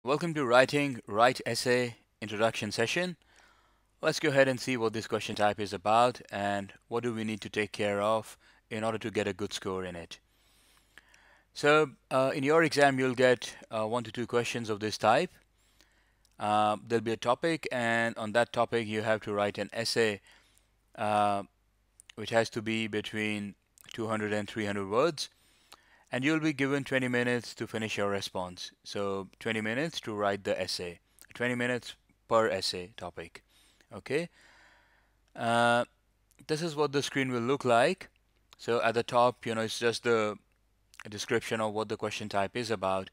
Welcome to Write Essay Introduction session. Let's go ahead and see what this question type is about and what do we need to take care of in order to get a good score in it. So in your exam you'll get 1 to 2 questions of this type. There'll be a topic, and on that topic you have to write an essay uh, which has to be between 200 and 300 words, and you'll be given 20 minutes to finish your response. So 20 minutes to write the essay, 20 minutes per essay topic. Okay, uh, this is what the screen will look like. So at the top, it's just the description of what the question type is about.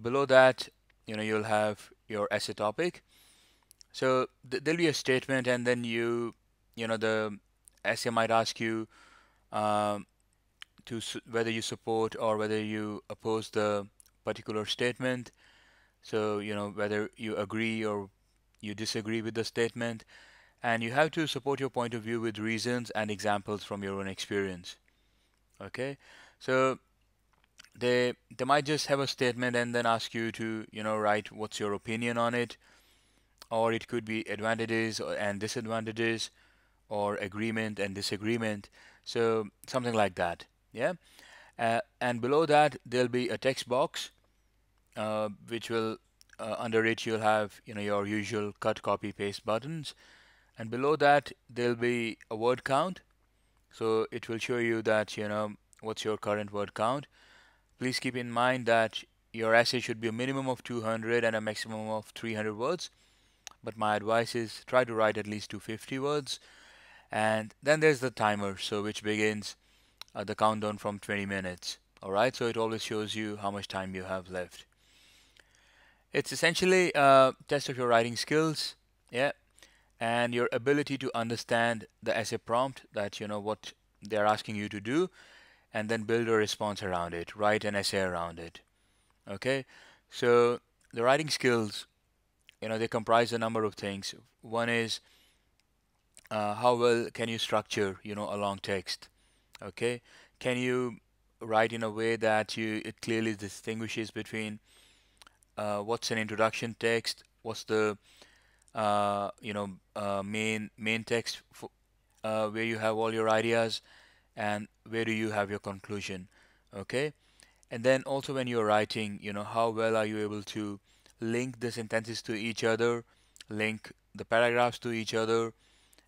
Below that, you'll have your essay topic. So there'll be a statement, and then the essay might ask you um, whether you support or whether you oppose the particular statement. So, whether you agree or you disagree with the statement, and you have to support your point of view with reasons and examples from your own experience. Okay, so they might just have a statement and then ask you to write what's your opinion on it, or it could be advantages and disadvantages, or agreement and disagreement. So something like that. Yeah. And below that there'll be a text box, which will under it you'll have your usual cut, copy, paste buttons, and below that there'll be a word count. So it will show you that what's your current word count. Please keep in mind that your essay should be a minimum of 200 and a maximum of 300 words, but my advice is try to write at least 250 words. And then there's the timer, so which begins the countdown from 20 minutes. Alright, so it always shows you how much time you have left. It's essentially a test of your writing skills, yeah, and your ability to understand the essay prompt, that what they're asking you to do, and then build a response around it, write an essay around it. Okay, so the writing skills, they comprise a number of things. One is how well can you structure, a long text. Okay, can you write in a way that it clearly distinguishes between what's an introduction text, what's the main text where you have all your ideas, and where do you have your conclusion. Okay, and then also when you're writing, how well are you able to link the sentences to each other, link the paragraphs to each other,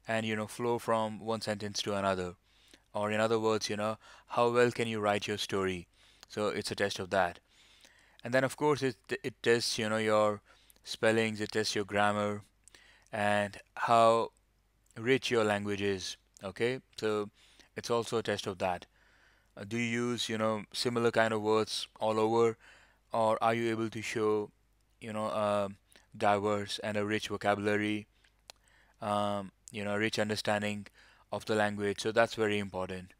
and flow from one sentence to another. Or in other words, how well can you write your story. So it's a test of that. And then of course it tests your spellings, it tests your grammar, and how rich your language is. Okay, so it's also a test of that. Do you use similar kind of words all over, or are you able to show diverse and a rich vocabulary, rich understanding of the language. So that's very important.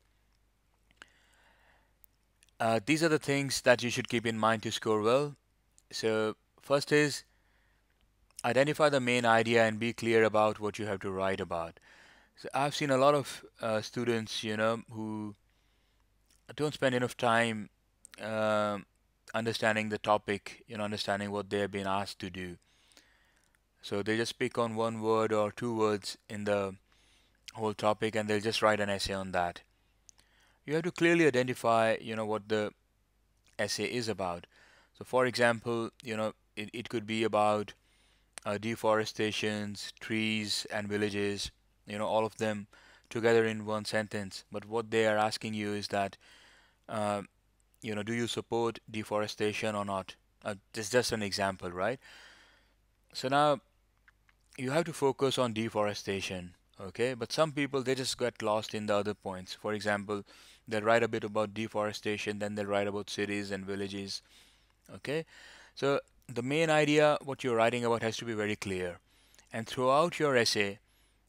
These are the things that you should keep in mind to score well. So first is identify the main idea and be clear about what you have to write about. So I've seen a lot of students, who don't spend enough time um understanding the topic, understanding what they have been asked to do. So they just pick on one word or two words in the whole topic and they'll just write an essay on that. You have to clearly identify, what the essay is about. So for example, it could be about deforestations, trees and villages, all of them together in one sentence. But what they are asking you is that, uh, do you support deforestation or not? This is just an example, right? So now you have to focus on deforestation, okay? But some people, they just get lost in the other points. For example, they'll write a bit about deforestation, then they'll write about cities and villages, okay? So the main idea, what you're writing about, has to be very clear. And throughout your essay,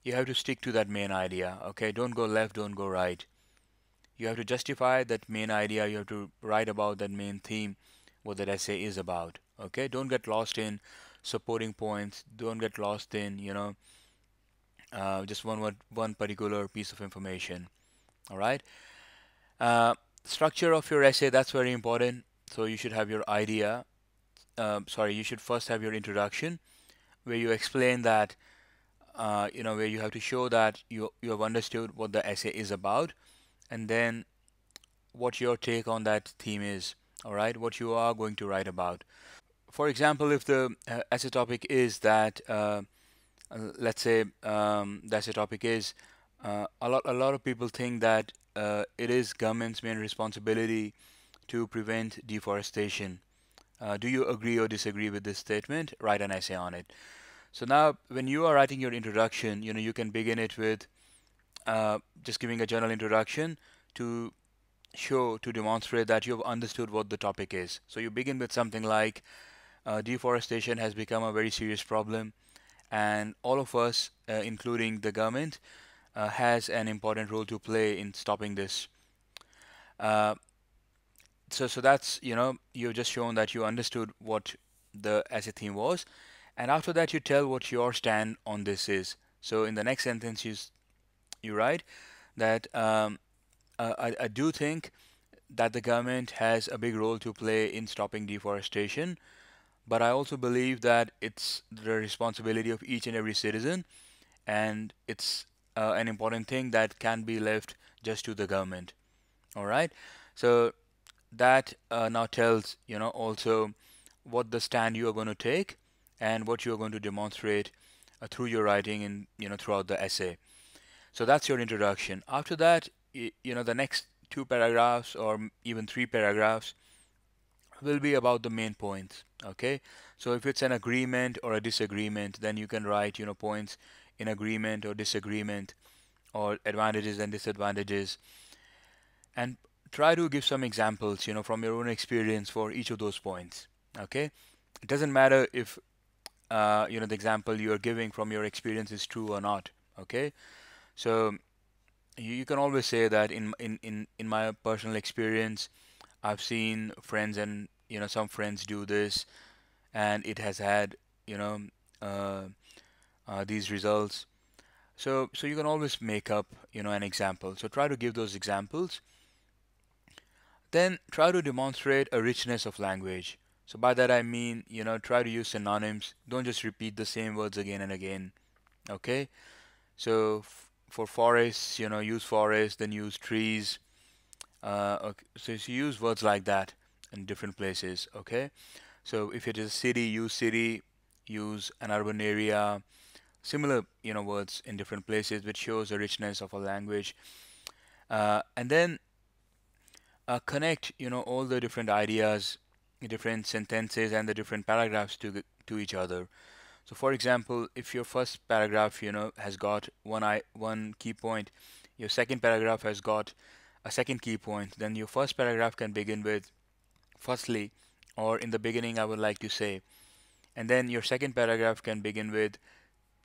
you have to stick to that main idea, okay? Don't go left, don't go right. You have to justify that main idea, you have to write about that main theme, what that essay is about, okay? Don't get lost in supporting points, don't get lost in, just one particular piece of information, all right? Uh, Structure of your essay, that's very important. So you should have your idea, you should first have your introduction where you explain that, where you have to show that you have understood what the essay is about, and then what your take on that theme is, all right, what you are going to write about. For example, if the essay topic is that, let's say the essay topic is, a lot of people think that it is government's main responsibility to prevent deforestation. Do you agree or disagree with this statement? Write an essay on it. So now, when you are writing your introduction, you can begin it with just giving a general introduction to to demonstrate that you have understood what the topic is. So you begin with something like, deforestation has become a very serious problem, and all of us, including the government, has an important role to play in stopping this. Uh, so that's, you've just shown that you understood what the essay theme was, and after that you tell what your stand on this is. So in the next sentence you write that, I do think that the government has a big role to play in stopping deforestation, but I also believe that it's the responsibility of each and every citizen, and it's an important thing that can be left just to the government. All right. So that now tells, also what the stand you are going to take and what you are going to demonstrate through your writing and, throughout the essay. So that's your introduction. After that, the next two paragraphs or even three paragraphs will be about the main points. Okay. So if it's an agreement or a disagreement, then you can write, points in agreement or disagreement, or advantages and disadvantages, and try to give some examples, from your own experience for each of those points. Okay. It doesn't matter if, the example you are giving from your experience is true or not. Okay. So you can always say that in my personal experience, I've seen friends and, some friends do this, and it has had, uh, these results. So you can always make up, an example. So try to give those examples. Then try to demonstrate a richness of language. So by that I mean, try to use synonyms. Don't just repeat the same words again and again. Okay? So for forests, use forest, then use trees. Okay. So you use words like that in different places. Okay? So if it is a city, use an urban area. Similar, words in different places, which shows the richness of a language. And then connect, all the different ideas, the different sentences, and the different paragraphs to each other. So, for example, if your first paragraph, has got one key point, your second paragraph has got a second key point, then your first paragraph can begin with firstly, or in the beginning, I would like to say, and then your second paragraph can begin with,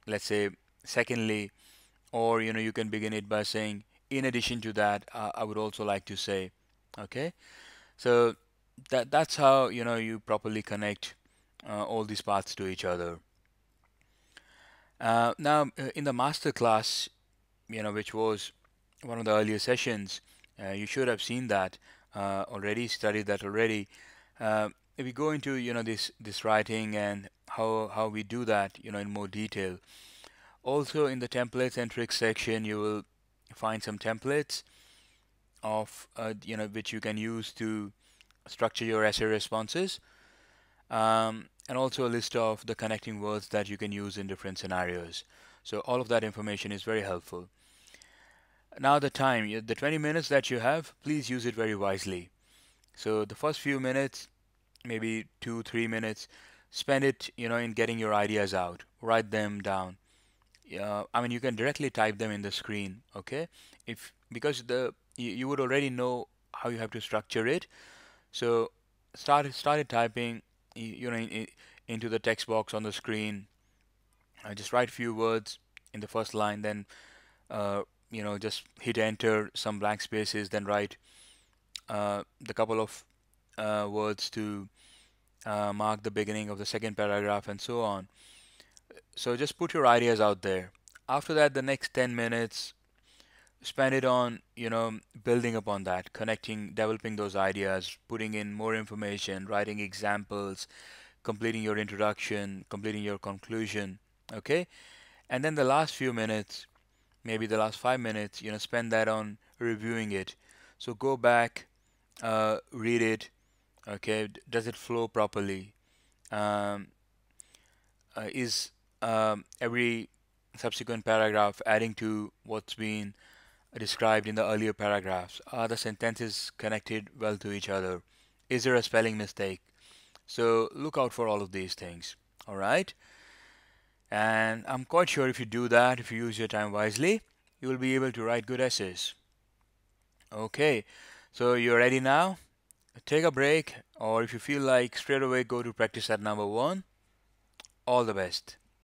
let's say, secondly, or you can begin it by saying, in addition to that, I would also like to say. Okay. So that's how, you properly connect all these parts to each other. Now, in the master class, which was one of the earlier sessions, you should have seen that already, studied that already. If we go into, this writing and how we do that, in more detail. Also, in the templates and tricks section, you will find some templates of, which you can use to structure your essay responses, and also a list of the connecting words that you can use in different scenarios. So all of that information is very helpful. Now the time, the 20 minutes that you have, please use it very wisely. So the first few minutes, maybe 2-3 minutes, spend it, in getting your ideas out. Write them down. I mean, you can directly type them in the screen. Okay, if because you would already know how you have to structure it. So started typing, into the text box on the screen. Just write few words in the first line, then just hit enter, some blank spaces, then write the couple of words to mark the beginning of the second paragraph, and so on. So just put your ideas out there. After that, the next 10 minutes, spend it on, building upon that, connecting, developing those ideas, putting in more information, writing examples, completing your introduction, completing your conclusion, okay? And then the last few minutes, maybe the last 5 minutes, spend that on reviewing it. So go back, read it, okay? Does it flow properly? Um, is every subsequent paragraph adding to what's been described in the earlier paragraphs? Are the sentences connected well to each other? Is there a spelling mistake? So look out for all of these things. All right. And I'm quite sure if you do that, if you use your time wisely, you will be able to write good essays. Okay. So you're ready now? Take a break, or if you feel like straight away go to practice at number one. All the best.